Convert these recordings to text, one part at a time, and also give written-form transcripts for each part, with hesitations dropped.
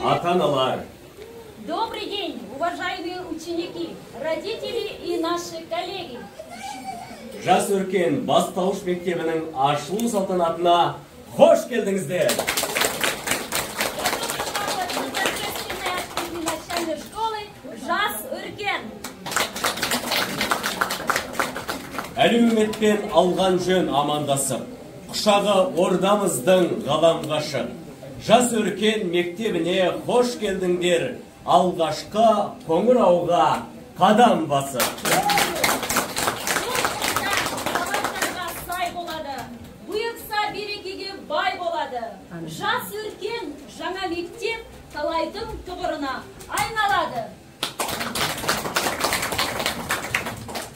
ата-аналар. Добрый день, уважаемые ученики, родители и наши коллеги. Жас өркен бастауыш мектебінің ашылу салтанатына қош келдіңіздер. Начальной школы Жас өркен. Әлеуметпен алған жөн амандасып, құшағы ордамыздың ғаламғашы. Жас өркен мектебіне қош келдіңдер, алғашқы Қоңырауға қадам басып. Бұйырса берекеге бай болады. Жас өркен жаңа мектеп талайдың тұғырына айналады.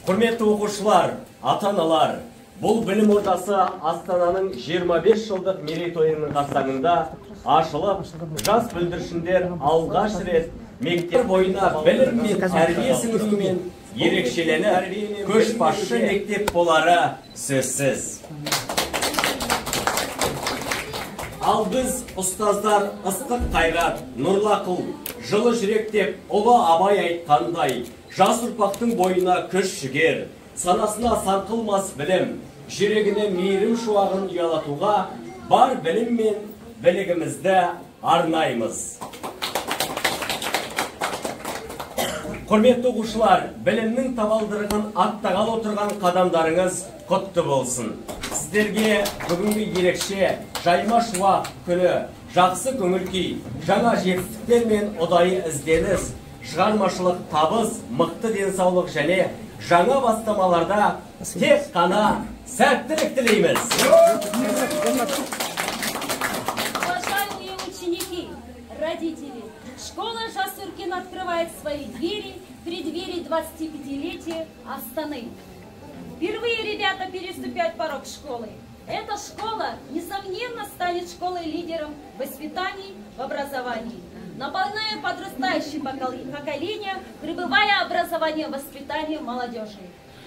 Құрметті оқушылар, ата-аналар, бұл білім ордасы Астананың 25 жылдық мерейтойының қарсаңында ашылып, жас бүлдіршіндер алғаш рет мектеп бойына білім мен тәрбие сіңірумен ерекшеленіп, көшбасшы мектеп болары сөзсіз. Ал біз ұстаздар ыстық қайрат, нұрлы ақыл, жылы жүрек деп ұлы Абай айтқандай, жас ұрпақтың бойына күш жігер, санасына сарқылмас білім, жүрегіне мейірім шуағын ұялатуға бар білім мен білігімізді арнаймыз. Құрметті оқушылар, білімнің табалдырығын аттағалы отырған қадамдарыңыз құтты болсын. Сіздерге бүгінгі ерекше жайма шуақ күні, жақсы көңіл-күй, жаңа жетістіктер мен ұдайы ізденіс, шығармашылық табыс, мықты денсаулық және жаңа бастамаларда тек қана сәттілік тілейміз. Уважаемые ученики, родители, школа Жас өркен открывает свои двери в преддверии 25-летия Астаны. Впервые ребята переступают порог школы. Эта школа, несомненно, станет школой-лидером в воспитании, в образовании, наполняя подрастающее поколение, пребывая образование, воспитание молодежи.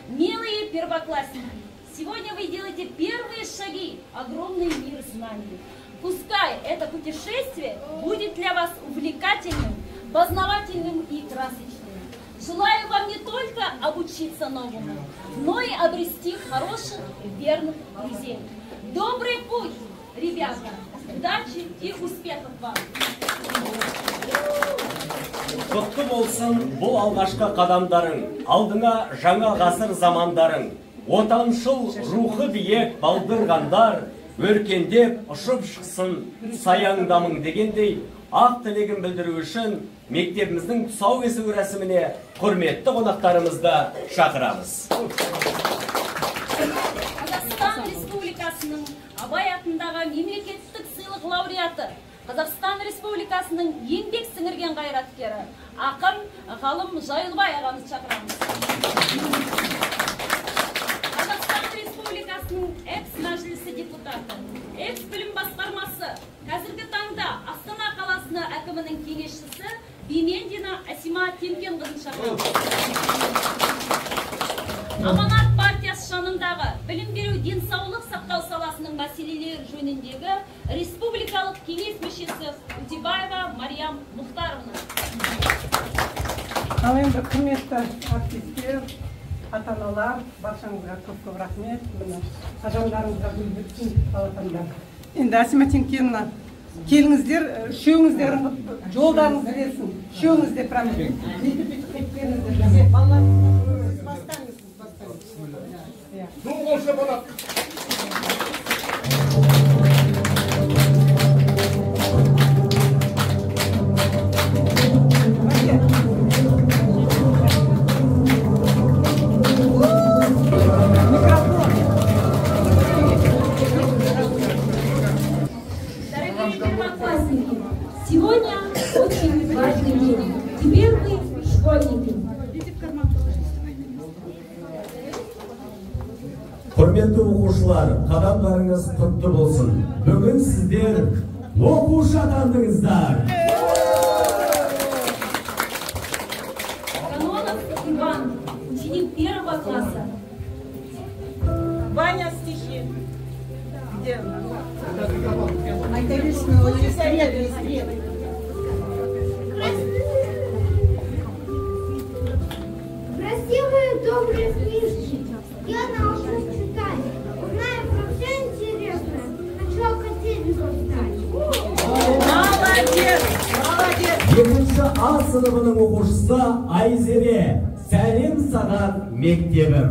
Милые первоклассники, сегодня вы делаете первые шаги в огромный мир знаний. Пускай это путешествие будет для вас увлекательным, познавательным и красочным. Желаю вам не только обучиться новому, но и обрести хороших и верных друзей. Добрый путь, ребята! Удачи и успехов вам! Құтты болсын бұл алғашқы қадамдарың, алдыңа жаңа ғасыр замандарың, отаншыл рухы биік балдырғандар, өркендеп ұшып шықсын саяңдамың дегендей, ақ тілегін білдіру үшін мектебіміздің тұсаукесер рәсіміне құрметті қонақтарымызды шақырамыз. Қазақстан Республикасының Абай атындағы мемлекеттік сыйлық лауреаты, Қазақстан Республикасының еңбек сіңірген қайраткері, ақын ғалым Жайылбай ағамызды шақырамыз. Қазақстан Республикасының экс-мәжілісі депутаты, экс-білім басқармасы, қазіргі таңда Астана қаласына әкімінің кеңесшісі Бимендина Асима Темкенқызын шақырамыз. Аманат партиясы жанындағы білім беру денсаулық сақтау саласының мәселелері жөніндегі республикалық кеңес мүшесі Утибаева Мариям Мұхтаровна. Ал енді құрметті әріптестер, ата-аналар, баршаңызға көп рахмет. Ажандарыңызға гүл бітсін балапандар. Енді Асима Темкенқызына келіңіздер, үшеуіңіздер жолдарыңыз берсін. Үшеуіңізде прям сегодня очень важный день. Теперь вы школьники. Құрметті оқушылар, қадамдарыңыз құтты болсын. Бүгін сіздер оқушы атандыңыздар. Канонов Иван, ученик 1 класса. Ваня стихи. Где? Екінші А сыныбының оқушысы Айзере. Сәлем саған мектебім.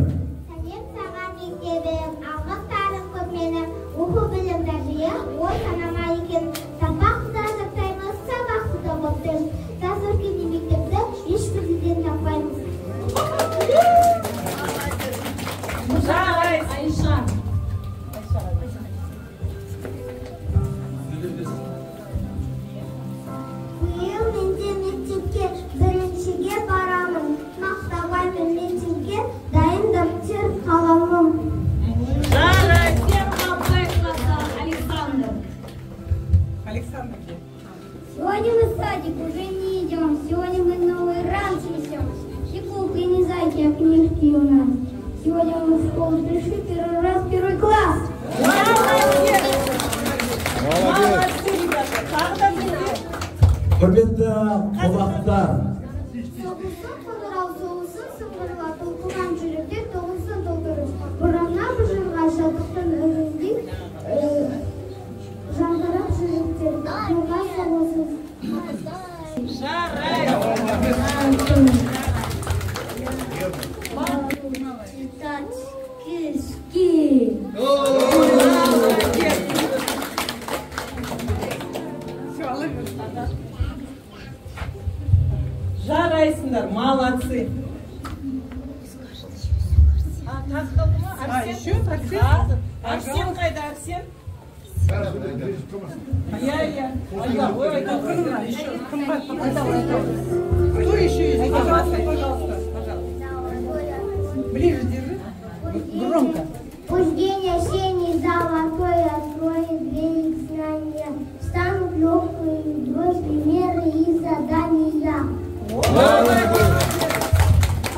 Сәлем саған мектебім, алғыстарым көп менің, оқу білімді жиі, ой санама екен, сабақта сақтаймыз, сабақта боптым. Жас өркенде мектепті ешбірден таппаймыз. Айша. Биыл менде мектепке біріншіге барамын, мақтабаймын мектепке дайындым тер қаламым. Александр. Сегодня мы в садик уже не идем, сегодня мы новый раньше несем. Щекулка и не зайки, а книжки у нас. Сегодня мы в школу пришли первый раз, первый класс. Молодцы, ребята. Когда будет? Құрметті қонақтар, Соғылсын қоңырау, соғылсын сыңғырға, толқыған жүректер тоғылсын толтырып. Бұрана бұжырға шаттықтың өріндей, жаңғырап жүректер, тоға соғылсын. Читать книжки. Все, алып. Жарайсыңдар, молодцы. Еще Арсен? Арсен қайда, Арсен? Иә. Айда, ой, айда. Еще қымбат. Кто еще есть? Пожалуйста, пожалуйста. Ближе держи. Громко. Пусть день осенний золотой откроет двери знания, станут легкой дрожь примеры и задания.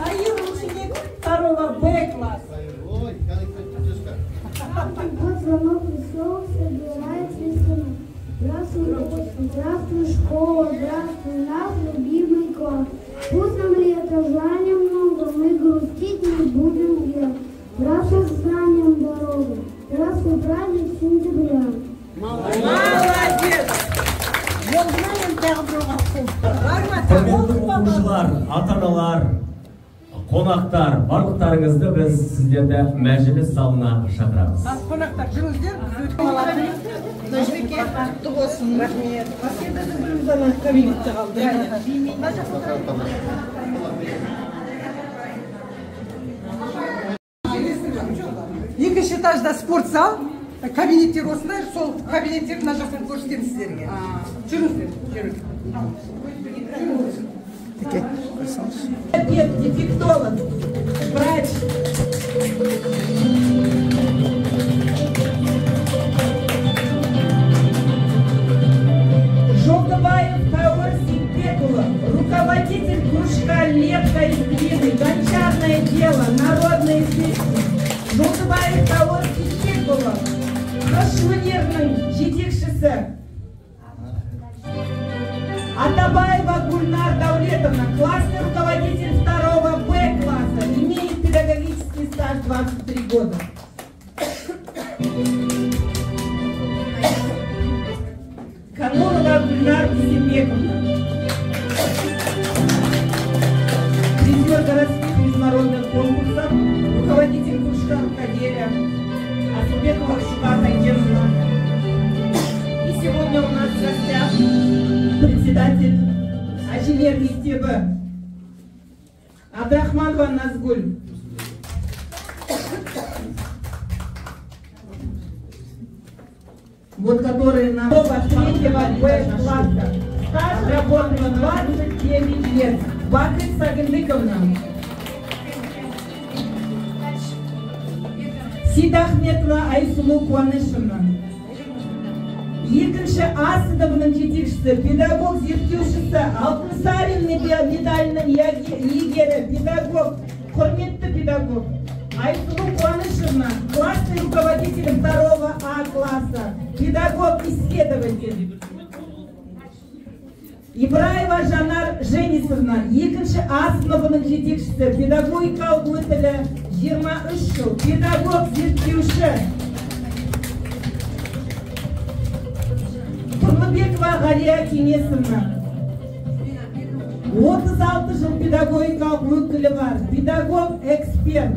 Айыр ученик второго Б класса. Вот звонок пришел, собирается весна. Здравствуй, осень, здравствуй, школа, здравствуй, наш любимый класс. Пусть нам лето желаний много, мы грустить не будем где. Здравствуй, знанием дорогу, здравствуй, праздник сентября. Молодец. құрметті оқушылар, ата-аналар, қонақтар, барлықтарыңызды біз сіздерді мәжіліс залына шақырамыз. Қонақтар, жүріңіздер. Құтты болсын. Рахмет. Кабинетте қалды. Екінші этажда спортзал, кабинеттер осындай, сол кабинеттерді мына жақтан көрсетемін сіздерге. Жүріңіздер, Терапевт, дефектолог, врач. Желтобаев Таор Симпекула, руководитель кружка «Лепка из глины», гончарное дело, народные песни. Желтобаев Таор Симпекула, Хашманерный, жетекшісі. Атабаева Гульнар Давлетовна, классный руководитель второго Б класса, имеет педагогический стаж 23 года. Канурова Гульнар Бесембековна, призер городских международных конкурсов, руководитель кружка рукоделия, Асубекова Шука Тайгерна. И сегодня у нас в гостях председатель Ажимер мектебі Абдрахманова Назгуль. Вот которые нам третьего Б класса. Стаж работы 29 лет. Бакыт Сагындыковна. Сидахметова Айсулу Куанышевна. Екінші А сыныбының жетекшісі, педагог зерттеушісі, Алтынсарин медалінің иегері, педагог, құрметті педагог. Айсулу Куанышевна, классный руководитель второго А класса, педагог-исследователь. Ибраева Жанар Женисовна, екінші А сыныбының жетекшісі, педагогикалық өтілі 23 жыл, педагог зерттеуші. Турлыбекова Галия Кенесовна, 36 жыл педагогикалық өкілі бар, педагог-эксперт.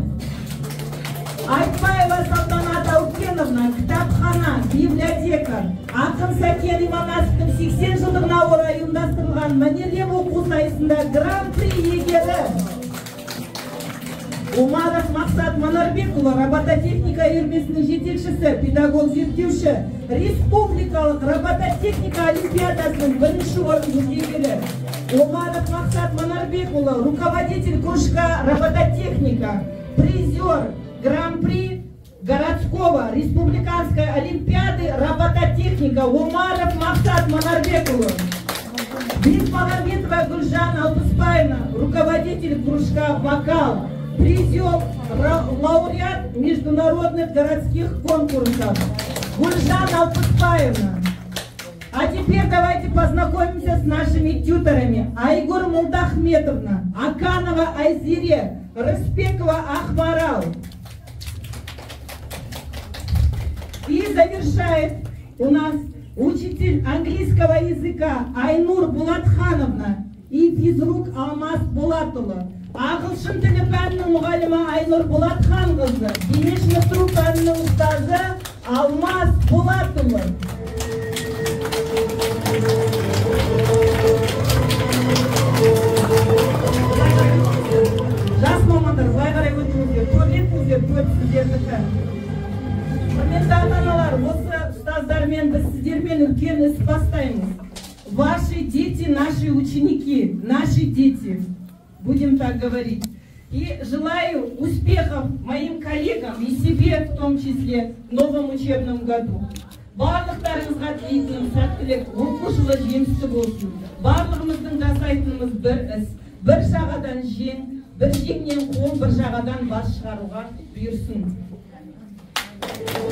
Айтбаева Салтанат Аукеновна, кітапхана, библиотека. Ақын Сәкен Иманасовтың 80 жылдығына орай ұйымдастырылған мәнерлеп оқу сайысында гран-при иегері. Омаров Мақсат Манарбекұлы, робототехника үйірмесінің жетекшісі, педагог зерттеуші, республикалық робототехника олимпиадасының бірінші орын иегері. Омаров Мақсат Манарбекұлы, руководитель кружка робототехника, призер гран-при городского республиканской олимпиады робототехника. Омаров Мақсат Манарбекұлы. Бекмағамбетова Гүлжан Алпыспаевна, руководитель кружка вокал, призер, лауреат международных городских конкурсов. Гульжан Алпыспаевна. А теперь давайте познакомимся с нашими тьюторами. Айгур Молдахметовна, Аканова Айзире, Рыспекова Ахмарал. И завершает у нас учитель английского языка Айнур Булатхановна и физрук Алмаз Булатұлы. Ағылшын тілі пәнінің мұғалімі Айнур Булатханқызы, дене шынықтыру пәнінің ұстазы Алмаз Булатұлы. Жас мамандар, былай қарай өтіңіздер, төрлетіңіздер, төрт сіздердікі. Құрметті ата-аналар, осы ұстаздармен біз сіздермен үлкен іс бастаймыз. Ваши дети, наши ученики, наши дети. Будем так говорить. И желаю успехов моим коллегам и себе в том числе в новом учебном году. Барлықтарыңызға тілейтінім сәттілік, оқу жылы жемісті болсын. Барлығымыздың жасайтынымыз бір іс. Бір жағадан жең, бір жеңнен қол, бір жағадан бас шығаруға бұйырсын. Alamın,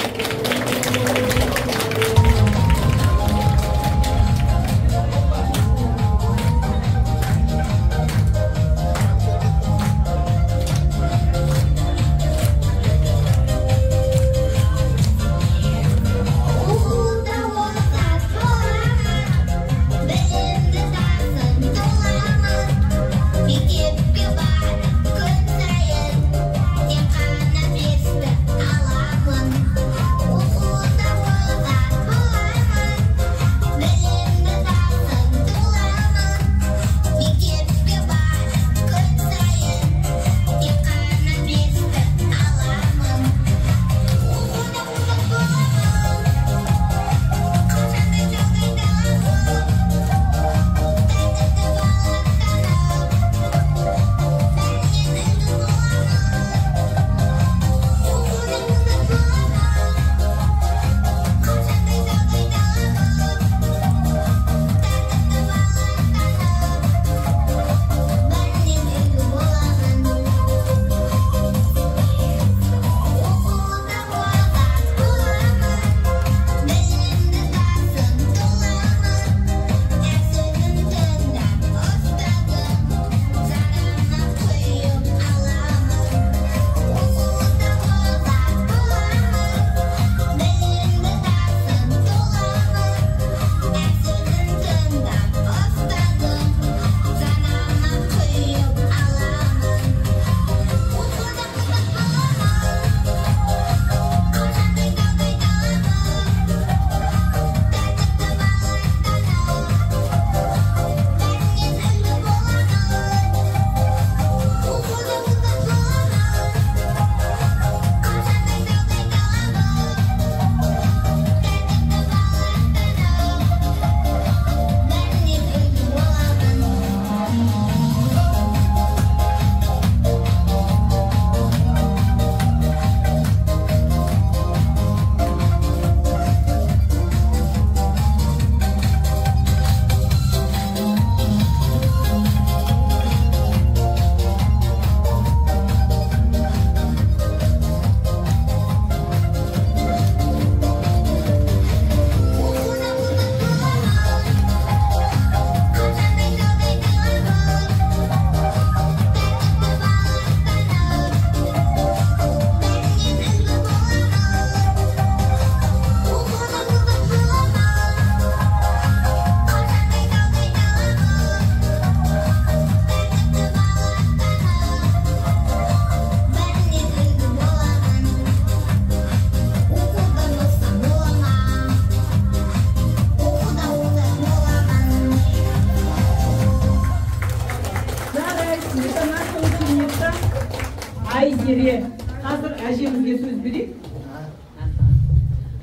шере. Hazır әжемізге сөз берейік.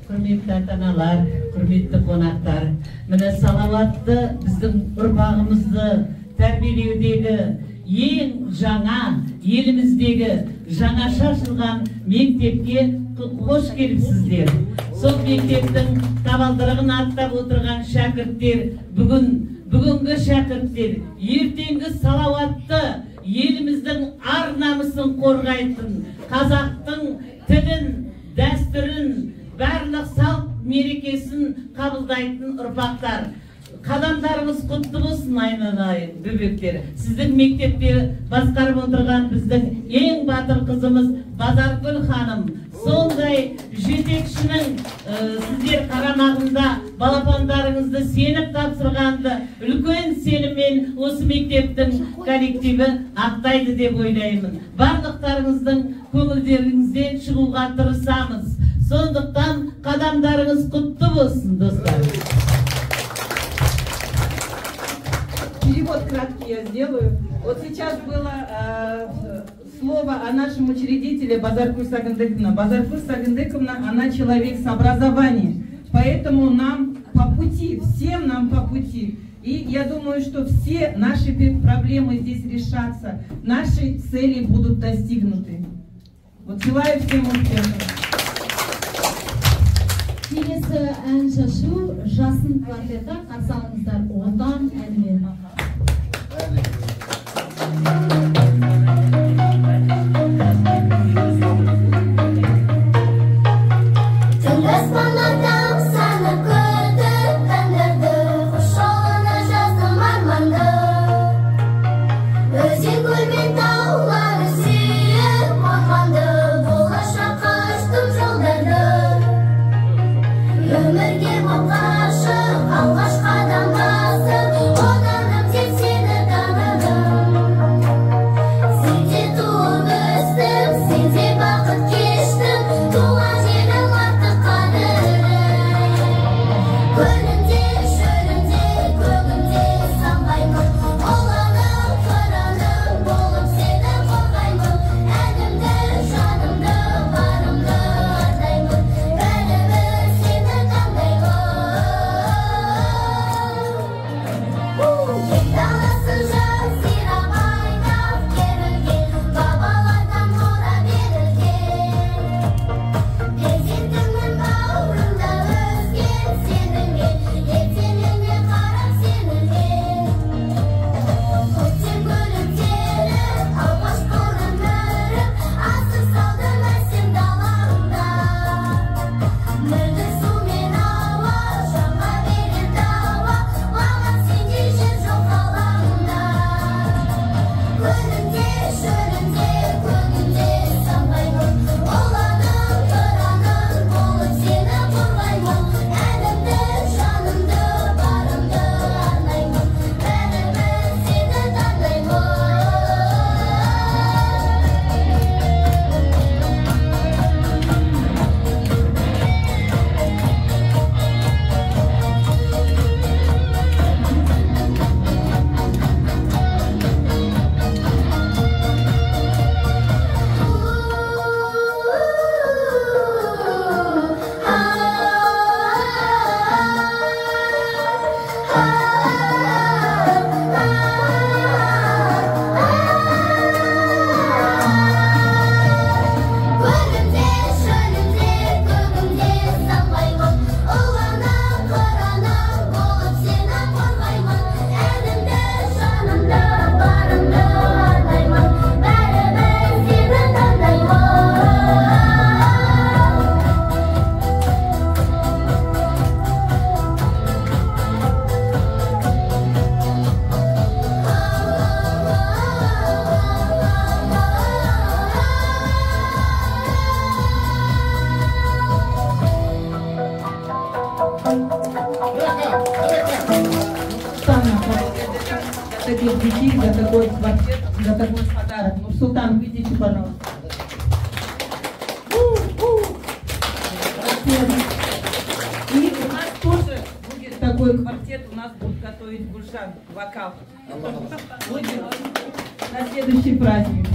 Құрметті ата-аналар, құрметті қонақтар, міне салауатты біздің ұрпағымызды тәрбиелеудегі ең жаңа еліміздегі жаңаша ашылған мектепке қош келіпсіздер. Сол мектептің табалдырығын аттап отырған шәкірттер, бүгінгі шәкірттер, ертеңгі салауатты еліміздің ар намысын қорғайтын, қазақтың тілін, дәстүрін, барлық салт мерекесін қабылдайтын ұрпақтар. Қадамдарымыз құтты болсын, айналайын бөбектер. Сіздің мектепте басқарып отырған біздің ең батыр қызымыз Базаргүл ханым. Сондай жетекшінің сіздер қарамағында балапандарыңызды сеніп тапсырғанды үлкен сеніммен осы мектептің коллективі ақтайды деп ойлаймын. Барлықтарыңыздың көңілдеріңізден шығуға тырысамыз. Сондықтан қадамдарыңыз құтты болсын, достар. Перевод краткий я сделаю. Вот сейчас было слово о нашем учредителе Базаргүл Сагындыковна. Базаргүл Сагындыковна, она человек с образованием. Поэтому нам по пути, всем нам по пути. И я думаю, что все наши проблемы здесь решатся. Наши цели будут достигнуты. Вот желаю всем успехов. Келесі ән шашу жасын квартеті қарсы алыңыздар. Отан әнімен. Өмірге бұл ғашық алғаш қадам басып, отаным тек сені таныдым. Сенде туып өстім, сенде бақыт кештім, туған жерім артық қадірім. Көлінде, шөлінде, көгінде самғаймын, ұланым, қыраным болып сені қорғаймын. Әнімді, жанымды, барымды ардаймын, бәрібір сені таңдаймын. Даласын жазира байнап керілген, бабалардан мұра берілген. Перзентімнің бауырында өскен сенімен, ертеңіне қарап сенілген. Көктем гүлімтеріп, алғаш қолын өріп, асыр салдым әсем далаңда. Мөлдір сумен ауа, жанға берер дауа, маған сендей жер жоқ ғаламда. Көлінде, шөлінде, көгінде самғаймын, ұланым, қыраным болып сені қорғаймын. Әнімді, жанымды, барымды арнаймын, бәрібір сені таңдаймын. Көлінде, шөлінде, көгінде самғаймын, ұланым, қыраным болып сені қорғаймын. Әнімді, жанымды, барымды арнаймын, бәрібір сені таңдаймын. Для таких детей, для такой квартет, для такой подарок. Нурсултан, выйдите, пожалуйста. И у нас тоже будет такой квартет, у нас будет готовить Гульшан, вокал. Будет на следующий праздник.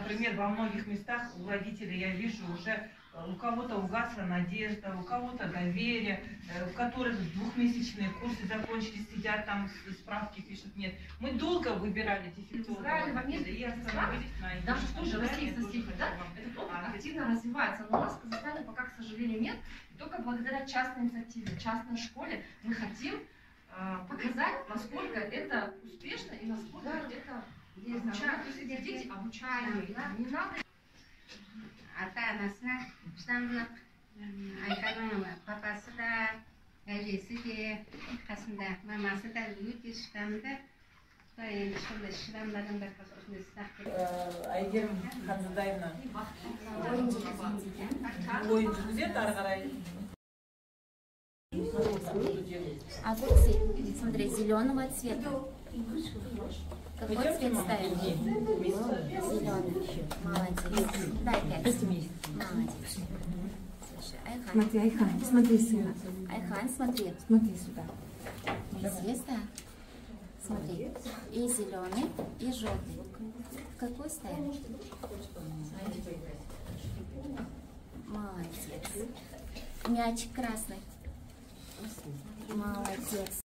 например, во многих местах у родителей я вижу уже, у кого-то угасла надежда, у кого-то доверие, у которых двухмесячные курсы закончились, сидят там, справки пишут. Нет, мы долго выбирали дефектологов и остановились на их. Даже тоже российская степень, да? Этот опыт активно развивается, но у нас в Казахстане пока, к сожалению, нет. И только благодаря частной инициативе, частной школе мы хотим показать, насколько это успешно и насколько это обучает. То есть дети обучаемые, да? Не надо. Ата-анасына шыдамдылық айтады, папасы да, әжесі де қасында, мамасы да өте шыдамды. Енді сондай шыдамды адамдар осындай сынақ Айгерім Ханзадаевна ойын жүргізеді ары қарай. Огурцы, смотри, зеленого цвета. Какой цвет ставим? Зеленый. Молодец. Дай 5. Молодец. Слушай, Айхан. Смотри, Айхан, смотри сюда. Айхан, смотри. Смотри сюда. Здесь, да? Смотри. И зеленый, и желтый. Какой ставим? Молодец. Мячик красный. Молодец.